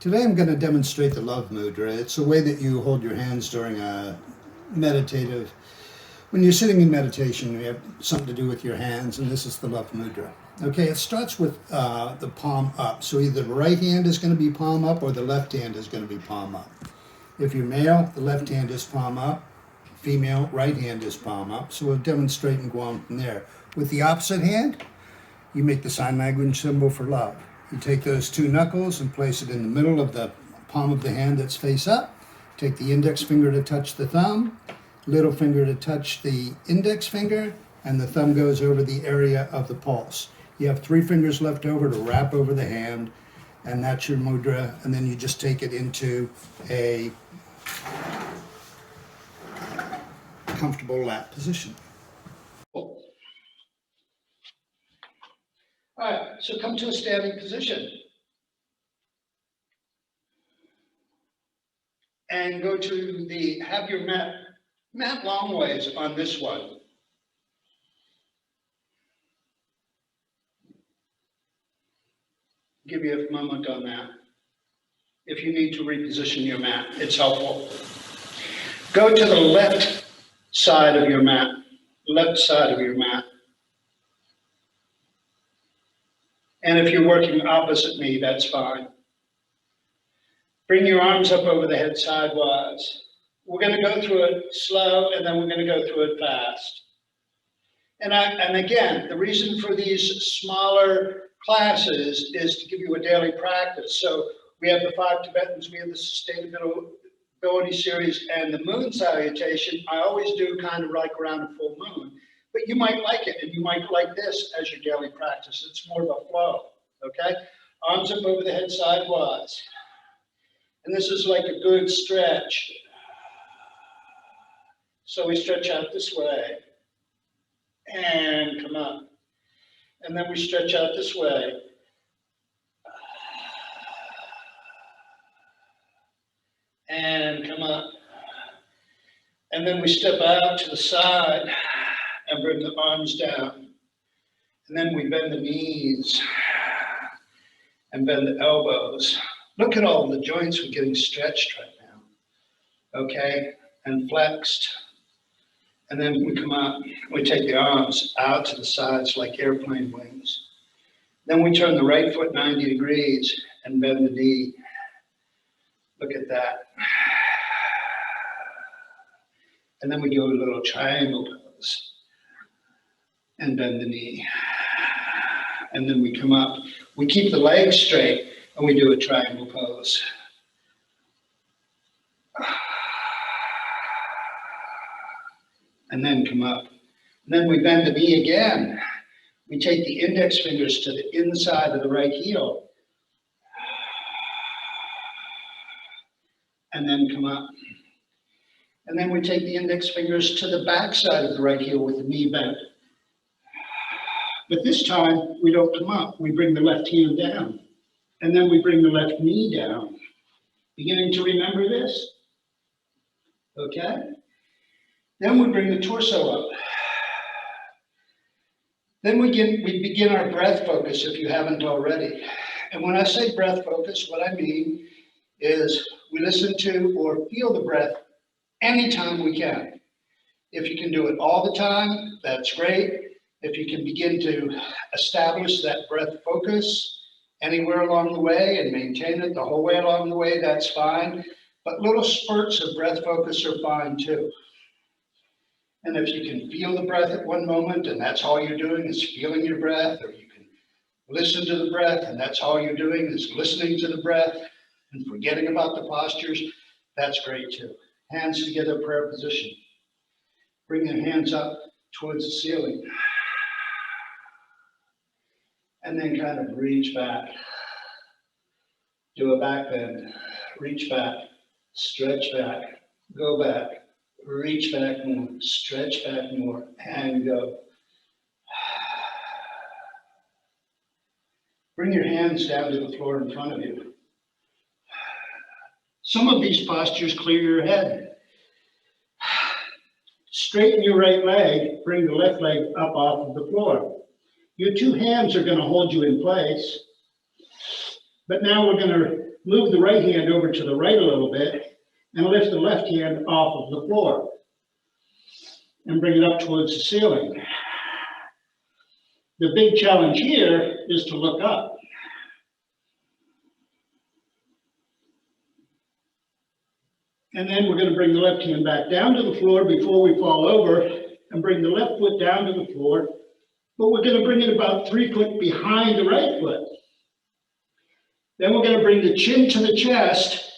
Today I'm going to demonstrate the Love Mudra. It's a way that you hold your hands during a meditative, when you're sitting in meditation, you have something to do with your hands, and this is the Love Mudra. Okay, it starts with the palm up. So either the right hand is going to be palm up or the left hand is going to be palm up. If you're male, the left hand is palm up. Female, right hand is palm up. So we'll demonstrate and go on from there. With the opposite hand, you make the sign language symbol for love. You take those two knuckles and place it in the middle of the palm of the hand that's face up. Take the index finger to touch the thumb, little finger to touch the index finger, and the thumb goes over the area of the pulse. You have 3 fingers left over to wrap over the hand, and that's your mudra, and then you just take it into a comfortable lap position. All right, so come to a standing position. And go to have your mat long ways on this one. Give you a moment on that. If you need to reposition your mat, it's helpful. Go to the left side of your mat, And if you're working opposite me, that's fine. Bring your arms up over the head sidewise. We're going to go through it slow, and then we're going to go through it fast. And again, the reason for these smaller classes is to give you a daily practice. So we have the 5 Tibetans, we have the Sustainability Series, and the Moon Salutation. I always do kind of like around a full moon. But you might like it, and you might like this as your daily practice. It's more of a flow, okay? Arms up over the head sidewise. And this is like a good stretch. So we stretch out this way and come up. And then we stretch out this way. And come up. And then we step out to the side and bring the arms down. And then we bend the knees and bend the elbows. Look at all the joints we're getting stretched right now. Okay, and flexed. And then we come up, we take the arms out to the sides like airplane wings. Then we turn the right foot 90 degrees and bend the knee. Look at that. And then we do a little triangle pose and bend the knee. And then we come up. We keep the legs straight and we do a triangle pose. And then come up. And then we bend the knee again. We take the index fingers to the inside of the right heel. And then come up. And then we take the index fingers to the back side of the right heel with the knee bent. But this time, we don't come up. We bring the left hand down. And then we bring the left knee down. Beginning to remember this? Okay? Then we bring the torso up. Then we begin our breath focus if you haven't already. And when I say breath focus, what I mean is we listen to or feel the breath anytime we can. If you can do it all the time, that's great. If you can begin to establish that breath focus anywhere along the way and maintain it the whole way along the way, that's fine. But little spurts of breath focus are fine too. And if you can feel the breath at one moment and that's all you're doing is feeling your breath, or you can listen to the breath and that's all you're doing is listening to the breath and forgetting about the postures, that's great too. Hands together, prayer position. Bring your hands up towards the ceiling. And then kind of reach back. Do a back bend. Reach back. Stretch back. Go back. Reach back more. Stretch back more. And go. Bring your hands down to the floor in front of you. Some of these postures clear your head. Straighten your right leg. Bring the left leg up off of the floor. Your 2 hands are going to hold you in place. But now we're going to move the right hand over to the right a little bit and lift the left hand off of the floor and bring it up towards the ceiling. The big challenge here is to look up. And then we're going to bring the left hand back down to the floor before we fall over and bring the left foot down to the floor. But we're going to bring it about 3 foot behind the right foot. Then we're going to bring the chin to the chest,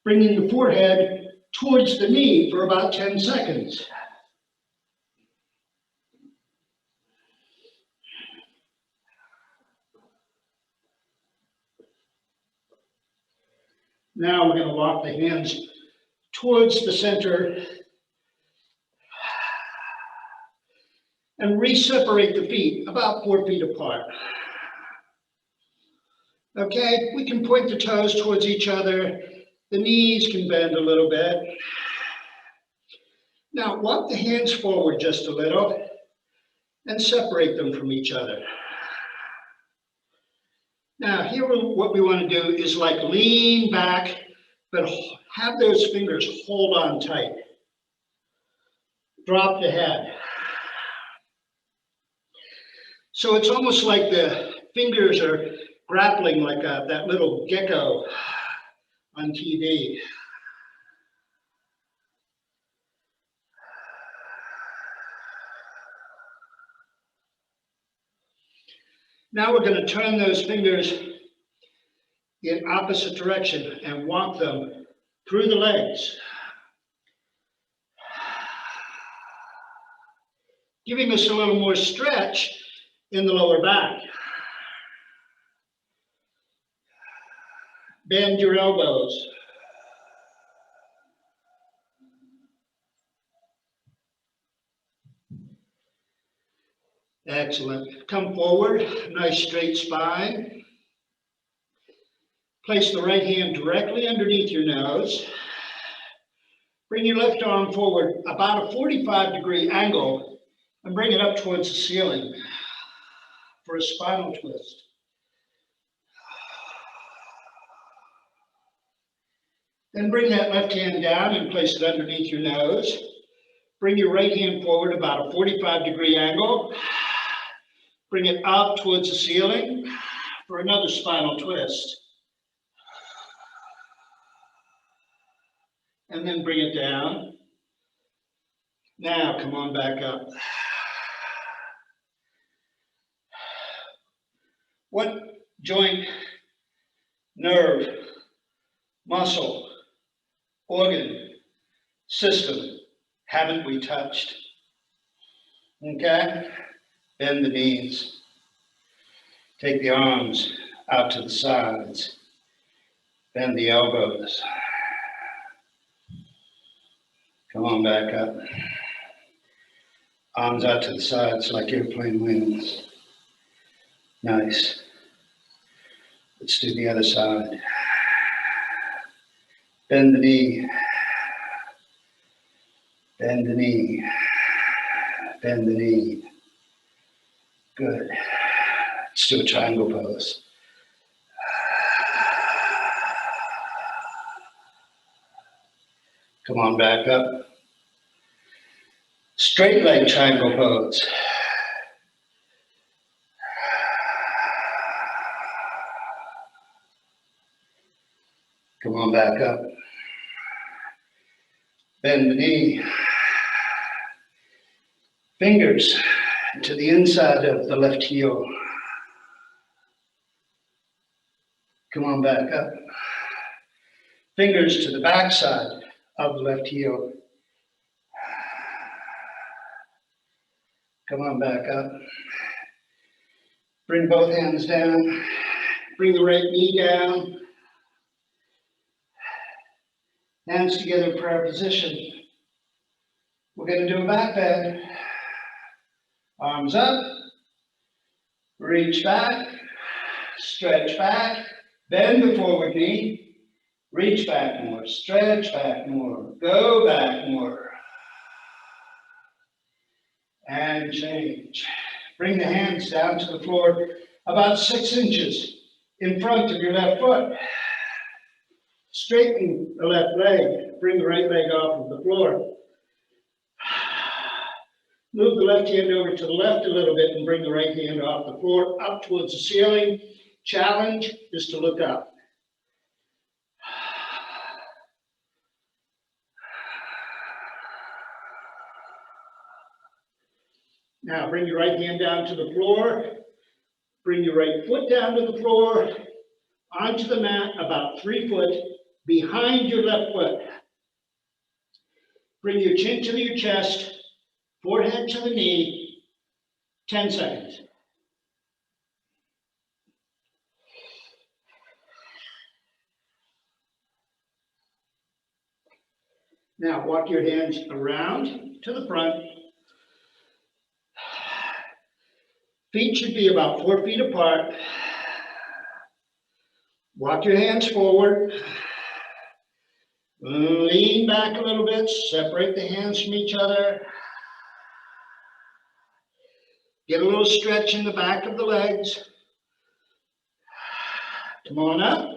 bringing the forehead towards the knee for about 10 seconds. Now we're going to walk the hands towards the center and re-separate the feet about 4 feet apart. Okay, we can point the toes towards each other. The knees can bend a little bit. Now walk the hands forward just a little and separate them from each other. Now here what we want to do is like lean back, but have those fingers hold on tight. Drop the head. So it's almost like the fingers are grappling like that little gecko on TV. Now we're going to turn those fingers in opposite direction and walk them through the legs, giving us a little more stretch in the lower back. Bend your elbows. Excellent. Come forward, nice straight spine. Place the right hand directly underneath your nose. Bring your left arm forward about a 45-degree angle and bring it up towards the ceiling for a spinal twist. Then bring that left hand down and place it underneath your nose. Bring your right hand forward about a 45-degree angle. Bring it up towards the ceiling for another spinal twist. And then bring it down. Now come on back up. What joint, nerve, muscle, organ, system haven't we touched? Okay? Bend the knees. Take the arms out to the sides. Bend the elbows. Come on back up. Arms out to the sides like airplane wings. Nice. Let's do the other side. Bend the knee. Bend the knee. Bend the knee. Good. Let's do a triangle pose. Come on back up. Straight leg triangle pose. Come on back up. Bend the knee. Fingers to the inside of the left heel. Come on back up. Fingers to the back side of the left heel. Come on back up. Bring both hands down. Bring the right knee down. Hands together, prayer position. We're going to do a back bend. Arms up. Reach back. Stretch back. Bend the forward knee. Reach back more. Stretch back more. Go back more. And change. Bring the hands down to the floor about 6 inches in front of your left foot. Straighten the left leg. Bring the right leg off of the floor. Move the left hand over to the left a little bit and bring the right hand off the floor up towards the ceiling. Challenge is to look up. Now bring your right hand down to the floor. Bring your right foot down to the floor, onto the mat about 3 foot behind your left foot. Bring your chin to your chest, forehead to the knee, 10 seconds. Now walk your hands around to the front. Feet should be about 4 feet apart. Walk your hands forward. Lean back a little bit. Separate the hands from each other. Get a little stretch in the back of the legs. Come on up.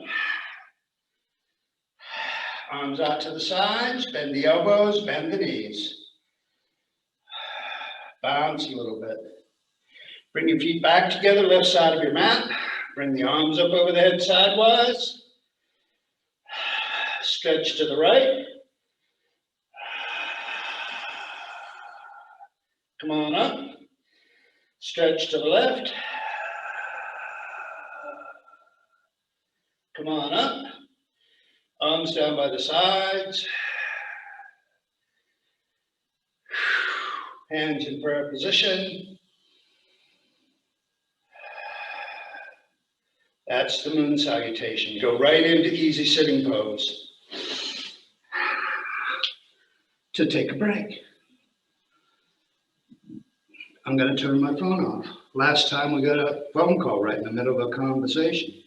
Arms out to the sides. Bend the elbows. Bend the knees. Bounce a little bit. Bring your feet back together, left side of your mat. Bring the arms up over the head sidewise. Stretch to the right. Come on up. Stretch to the left. Come on up. Arms down by the sides. Hands in prayer position. That's the moon salutation. Go right into easy sitting pose. To take a break. I'm going to turn my phone off. Last time we got a phone call right in the middle of a conversation.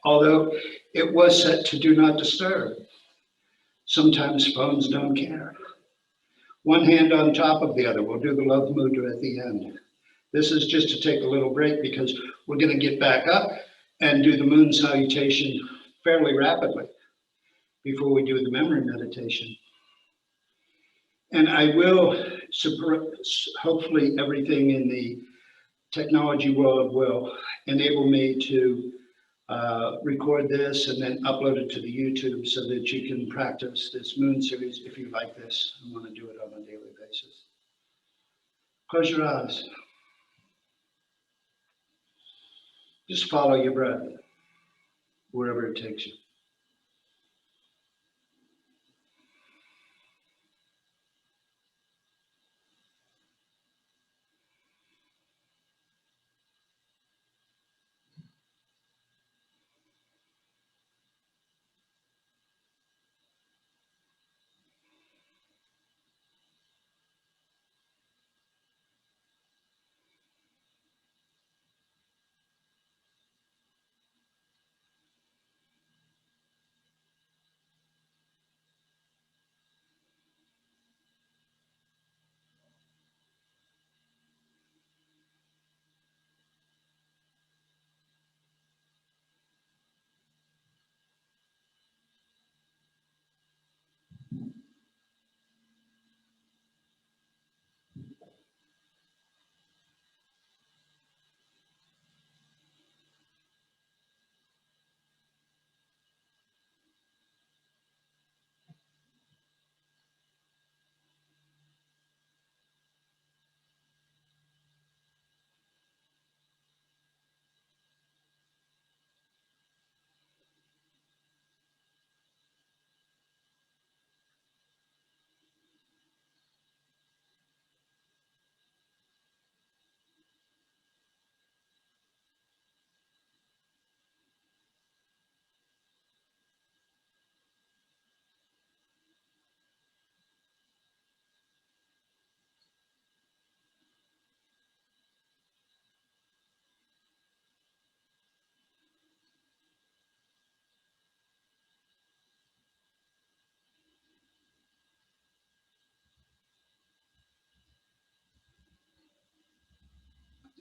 Although it was set to do not disturb. Sometimes phones don't care. One hand on top of the other. We'll do the Love Mudra at the end. This is just to take a little break because we're going to get back up and do the moon salutation fairly rapidly before we do the memory meditation. And I will, hopefully everything in the technology world will enable me to record this and then upload it to the YouTube so that you can practice this moon series if you like this and want to do it on a daily basis. Close your eyes. Just follow your breath, wherever it takes you.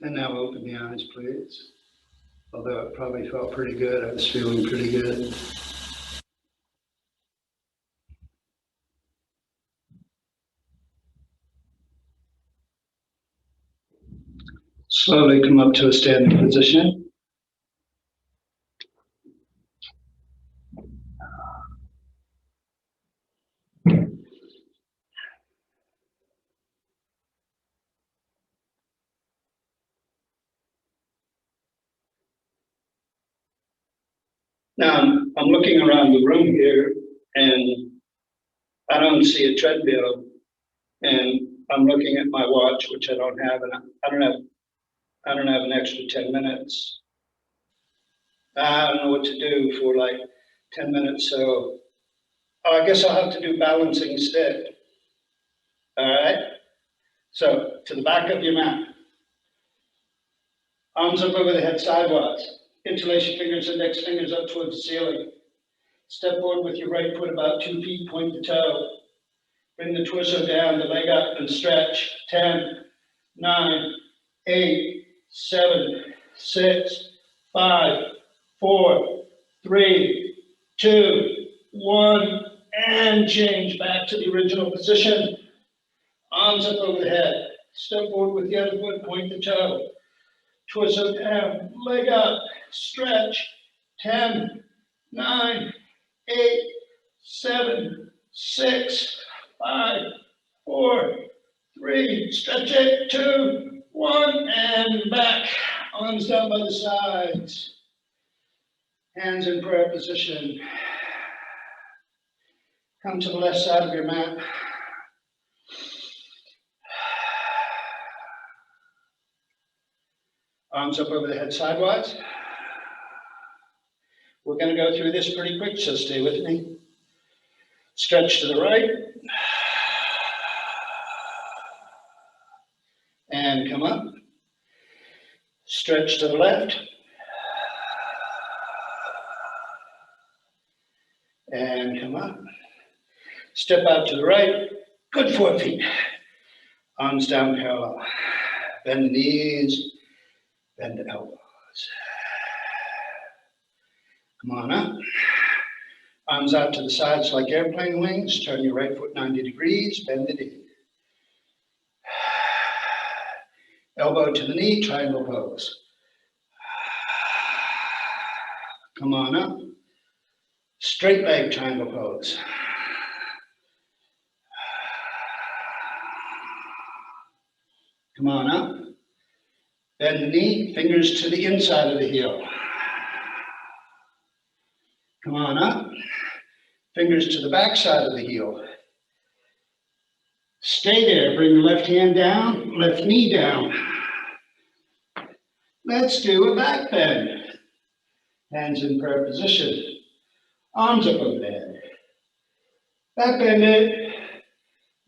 And now open the eyes, please. although it probably felt pretty good. I was feeling pretty good. Slowly come up to a standing position. Now I'm looking around the room here and I don't see a treadmill, and I'm looking at my watch, which I don't have, and I don't have an extra 10 minutes. I don't know what to do for like 10 minutes, so I guess I'll have to do balancing instead. All right, so to the back of your mat, arms up over the head sidewise, interlace your fingers, index fingers up towards the ceiling. Step forward with your right foot about 2 feet, point the toe. Bring the torso down, the leg up and stretch. 10, 9, 8, 7, 6, 5, 4, 3, 2, 1, and change back to the original position. Arms up over the head. Step forward with the other foot, point the toe. Torso down, leg up, stretch. 10, 9, 8, 7, 6, 5, 4, 3, stretch it, 2, 1, and back. Arms down by the sides. Hands in prayer position. Come to the left side of your mat. Arms up over the head sidewise. We're going to go through this pretty quick, so stay with me. Stretch to the right. And come up. Stretch to the left. And come up. Step out to the right. Good 4 feet. Arms down parallel. Bend the knees. Bend the elbows. Come on up. Arms out to the sides like airplane wings. Turn your right foot 90 degrees. Bend the knee. Elbow to the knee, triangle pose. Come on up. Straight leg triangle pose. Come on up. Bend the knee, fingers to the inside of the heel. Come on up. Fingers to the back side of the heel. Stay there. Bring the left hand down, left knee down. Let's do a back bend. Hands in prayer position. Arms up over the head. Back bend it.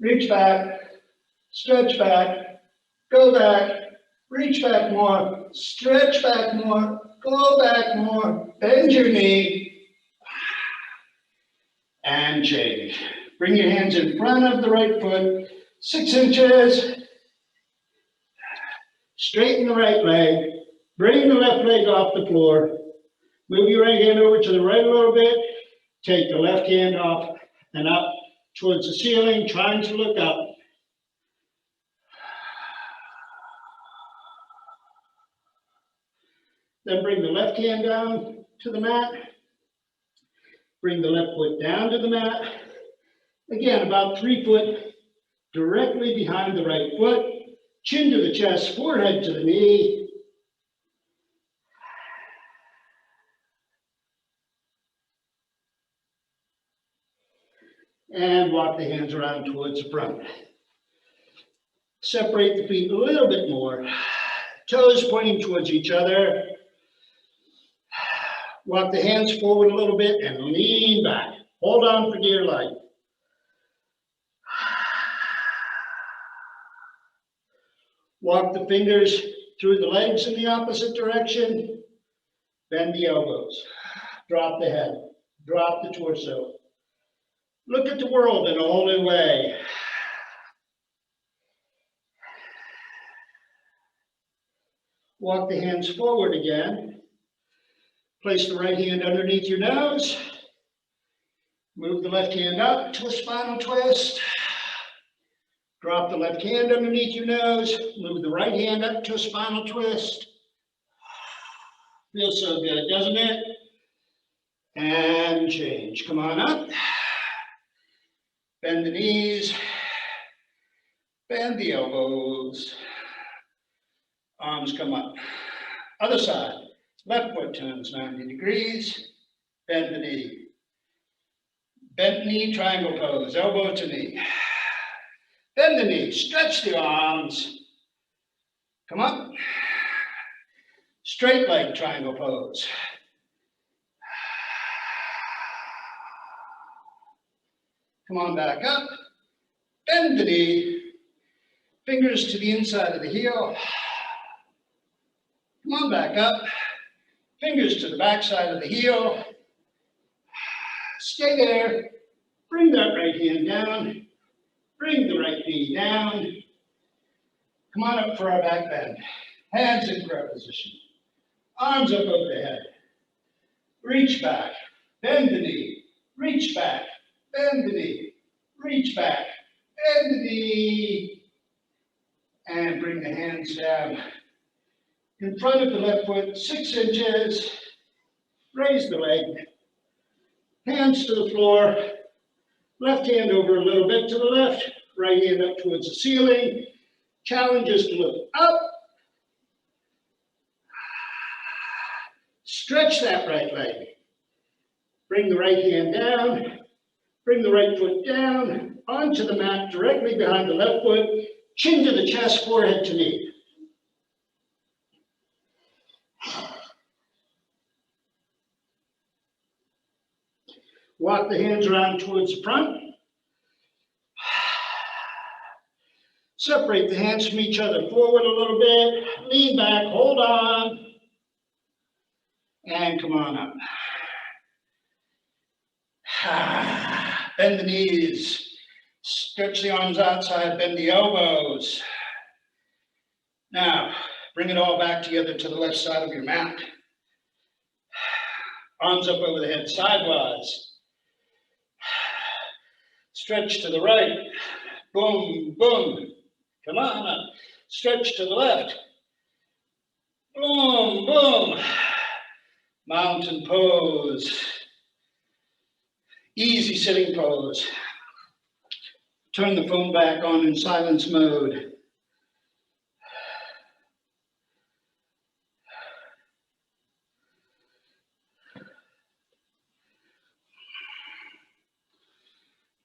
Reach back. Stretch back. Go back. Reach back more. Stretch back more. Go back more. Bend your knee. And change. Bring your hands in front of the right foot, 6 inches. Straighten the right leg. Bring the left leg off the floor. Move your right hand over to the right a little bit. Take the left hand off and up towards the ceiling, trying to look up. Then bring the left hand down to the mat. Bring the left foot down to the mat. Again, about 3 foot directly behind the right foot. Chin to the chest, forehead to the knee. And walk the hands around towards the front. Separate the feet a little bit more. Toes pointing towards each other. Walk the hands forward a little bit and lean back. Hold on for dear life. Walk the fingers through the legs in the opposite direction. Bend the elbows. Drop the head. Drop the torso. Look at the world in a whole new way. Walk the hands forward again. Place the right hand underneath your nose. Move the left hand up to a spinal twist. Drop the left hand underneath your nose. Move the right hand up to a spinal twist. Feels so good, doesn't it? And change. Come on up. Bend the knees. Bend the elbows. Arms come up. Other side. Left foot turns 90 degrees. Bend the knee. Bent knee, triangle pose, elbow to knee. Bend the knee, stretch the arms. Come up. Straight leg, triangle pose. Come on back up. Bend the knee. Fingers to the inside of the heel. Come on back up. Fingers to the back side of the heel. Stay there. Bring that right hand down. Bring the right knee down. Come on up for our back bend. Hands in prayer position. Arms up over the head. Reach back. Bend the knee. Reach back. Bend the knee. Reach back. Bend the knee. And bring the hands down. In front of the left foot, 6 inches. Raise the leg. Hands to the floor. Left hand over a little bit to the left. Right hand up towards the ceiling. Challenge is to look up. Stretch that right leg. Bring the right hand down. Bring the right foot down onto the mat directly behind the left foot. Chin to the chest, forehead to knee. Walk the hands around towards the front. Separate the hands from each other forward a little bit. Lean back, hold on. And come on up. Bend the knees. Stretch the arms outside, bend the elbows. Now, bring it all back together to the left side of your mat. Arms up over the head sidewise. Stretch to the right. Boom, boom. Come on up. Stretch to the left. Boom, boom. Mountain pose. Easy sitting pose. Turn the phone back on in silence mode.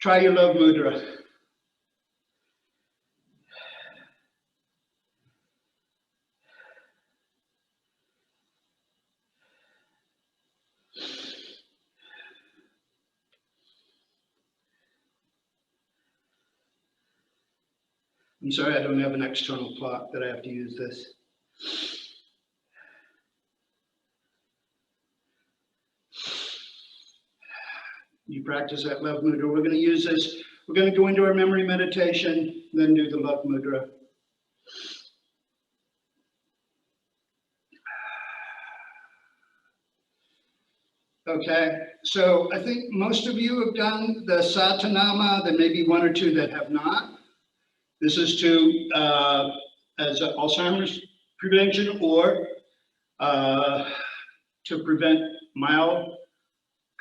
Try your Love Mudra. I'm sorry, I don't have an external clock that I have to use this. You practice that Love Mudra. We're going to use this. We're going to go into our memory meditation, then do the Love Mudra. Okay, so I think most of you have done the Satanama. There may be one or two that have not. This is to as Alzheimer's prevention or to prevent mild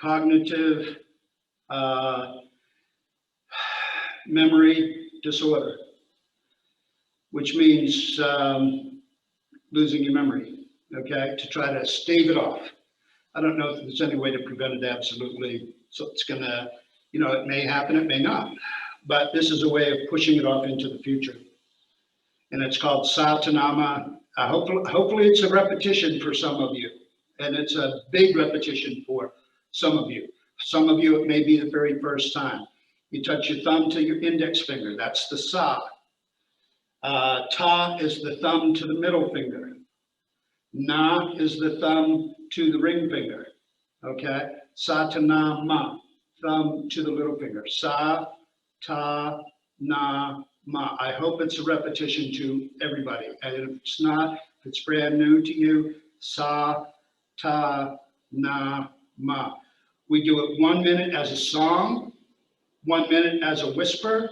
cognitive memory disorder, which means losing your memory, okay, to try to stave it off. I don't know if there's any way to prevent it absolutely, so it's gonna, you know, it may happen, it may not, but this is a way of pushing it off into the future. And it's called Satanama. Hopefully it's a repetition for some of you, and it's a big repetition for some of you. Some of you, it may be the very first time. You touch your thumb to your index finger, that's the Sa. Ta is the thumb to the middle finger. Na is the thumb to the ring finger, okay? Satanama, thumb to the little finger. Sa, ta, na, ma. I hope it's a repetition to everybody. And if it's not, if it's brand new to you, sa, ta, ma. We do it 1 minute as a song, 1 minute as a whisper,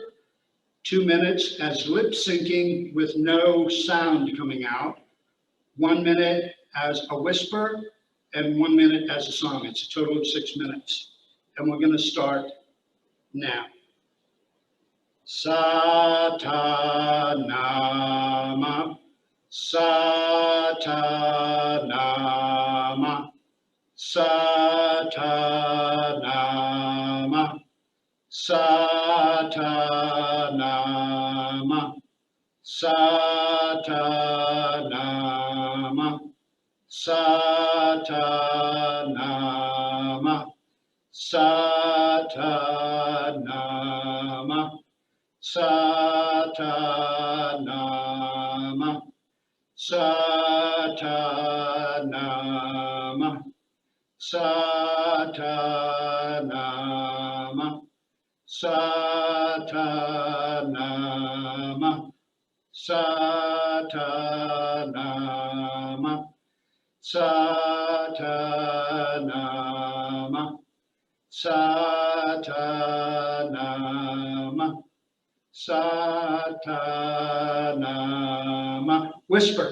2 minutes as lip syncing with no sound coming out, 1 minute as a whisper, and 1 minute as a song. It's a total of 6 minutes. And we're going to start now. Satanama, Satanama, Satanama, Satanama, Satanama, Satanama, Satanama, Satanama, Satanama, Satanama, Satanama, Satanama, Satanama, Satanama, Satanama. Whisper.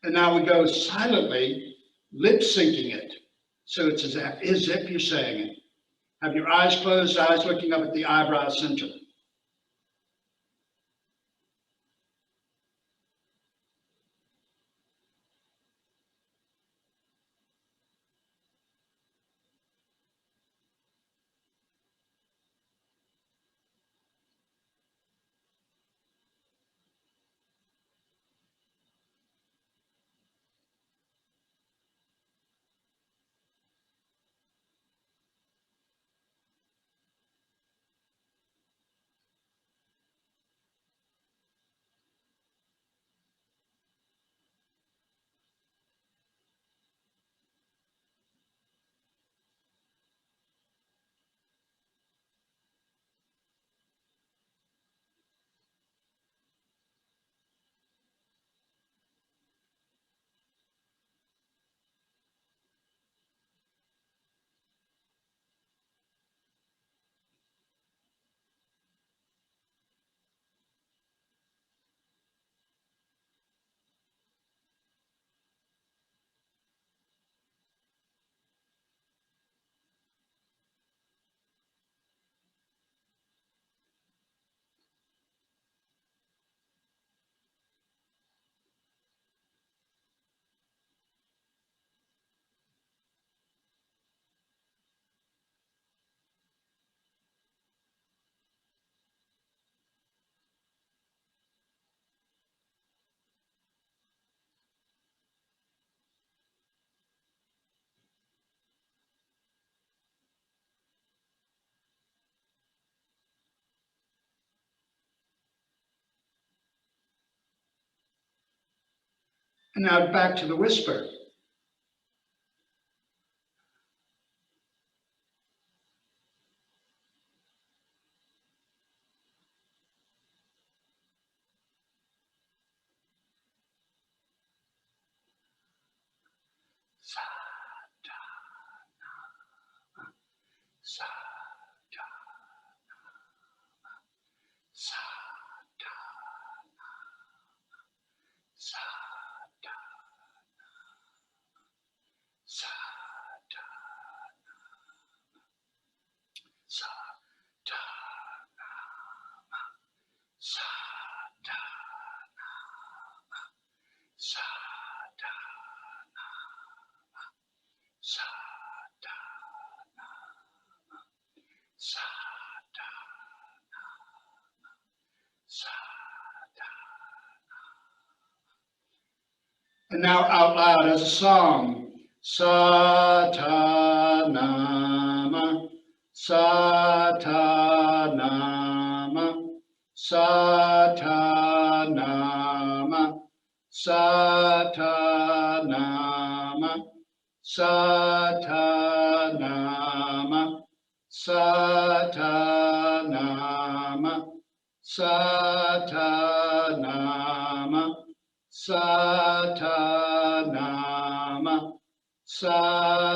And now we go silently, lip syncing it. So it's as if you're saying it. Have your eyes closed, eyes looking up at the eyebrow center. And now back to the whisper. And now out loud as a song. Satanama, Satanama, Satanama, Satanama, Satanama, Satanama, Satanama, Satanama, Satanama,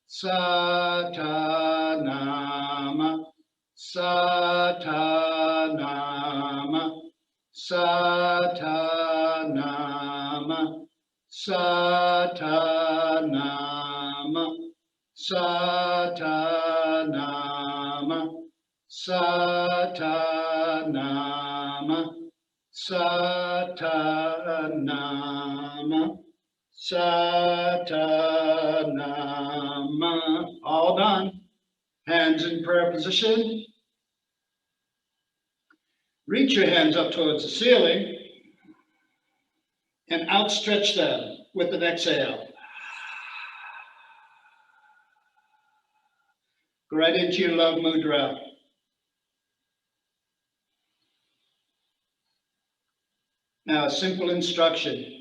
Satanama, Satanama, Satanama, Satanama, Satanama, Satanama, Satanama, Satanama. All done. Hands in prayer position. Reach your hands up towards the ceiling and outstretch them with an exhale. Go right into your Love Mudra. Now, a simple instruction.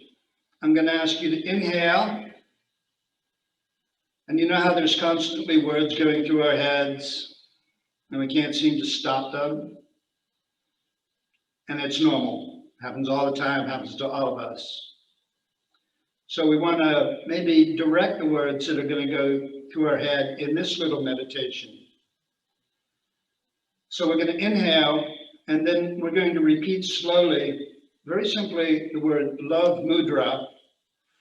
I'm going to ask you to inhale. And you know how there's constantly words going through our heads and we can't seem to stop them? And it's normal. Happens all the time, happens to all of us. So we want to maybe direct the words that are going to go through our head in this little meditation. So we're going to inhale, and then we're going to repeat slowly, very simply, the word Love Mudra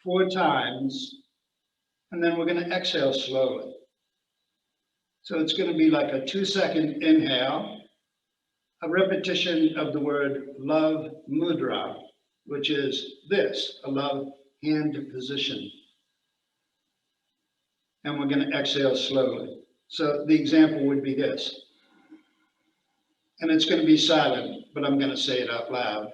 4 times, and then we're going to exhale slowly. So it's going to be like a 2-second inhale, a repetition of the word Love Mudra, which is this, a love hand position. And we're going to exhale slowly. So the example would be this. And it's going to be silent, but I'm going to say it out loud.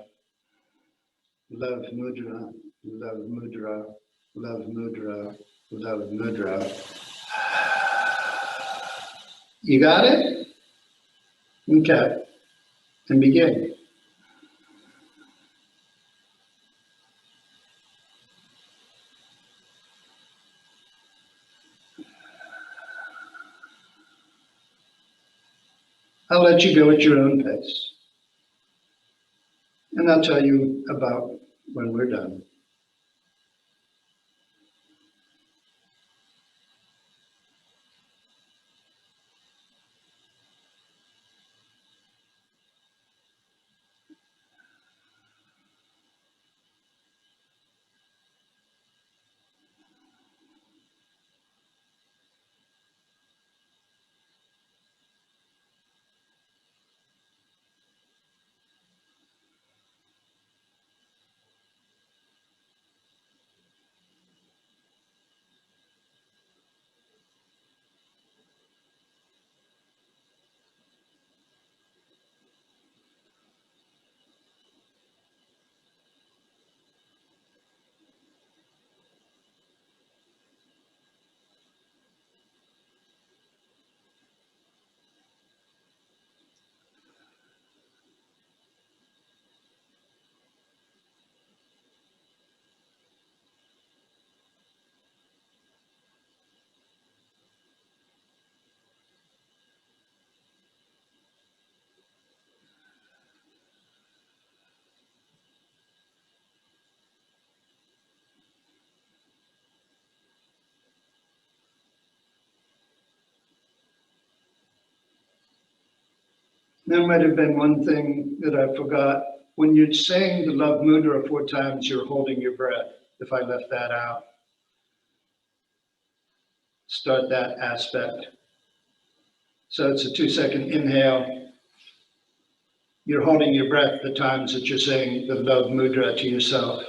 Love Mudra, Love Mudra, Love Mudra, Love Mudra. You got it? Okay. And begin. I'll let you go at your own pace. And I'll tell you about when we're done. There might have been one thing that I forgot. When you're saying the Love Mudra 4 times, you're holding your breath. If I left that out, start that aspect. So it's a 2-second inhale. You're holding your breath the times that you're saying the Love Mudra to yourself.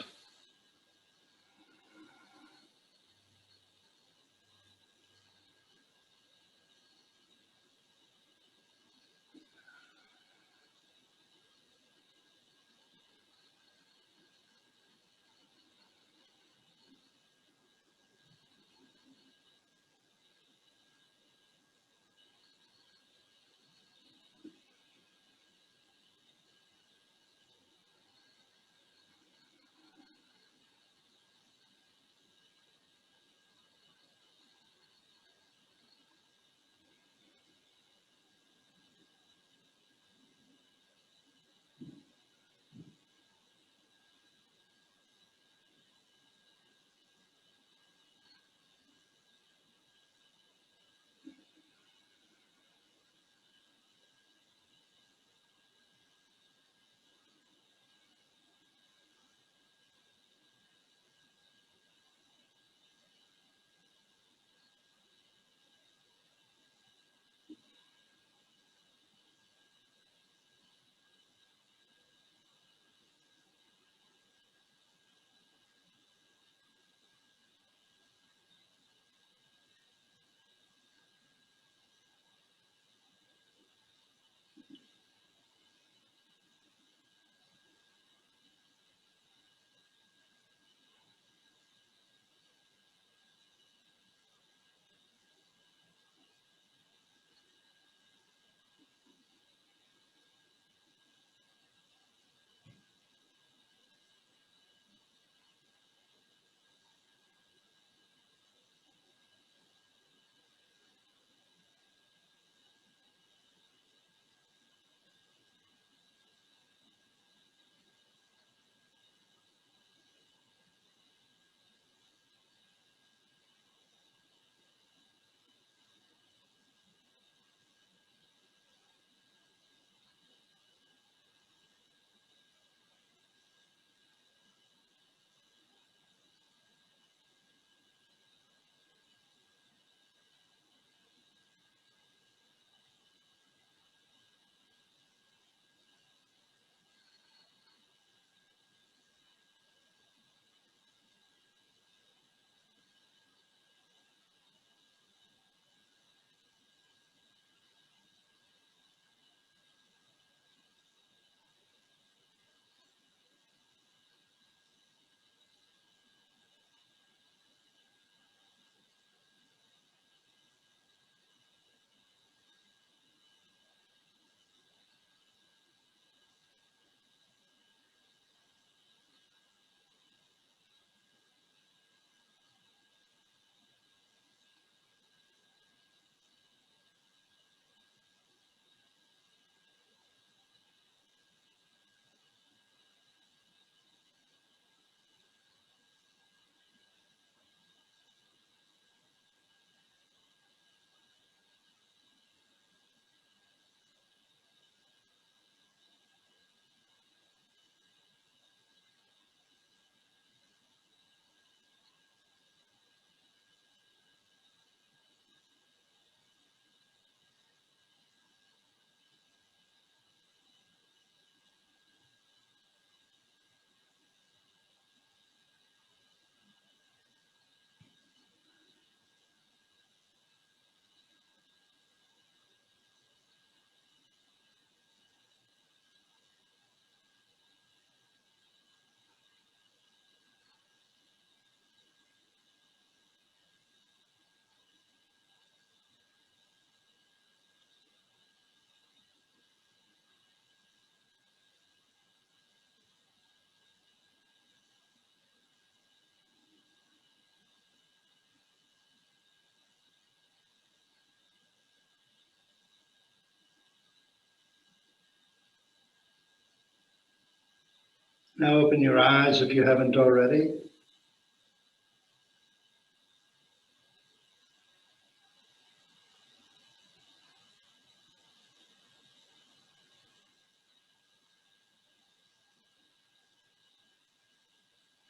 Now open your eyes if you haven't already.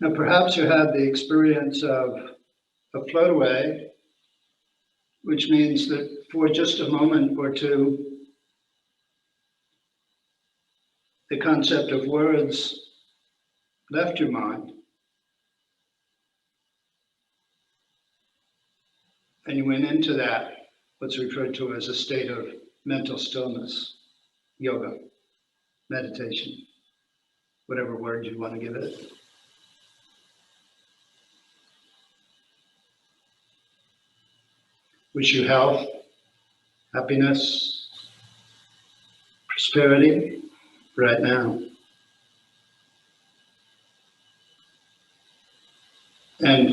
Now perhaps you had the experience of a float away, which means that for just a moment or two, the concept of words left your mind, and you went into that, what's referred to as a state of mental stillness, yoga, meditation, whatever word you want to give it. Wish you health, happiness, prosperity right now. And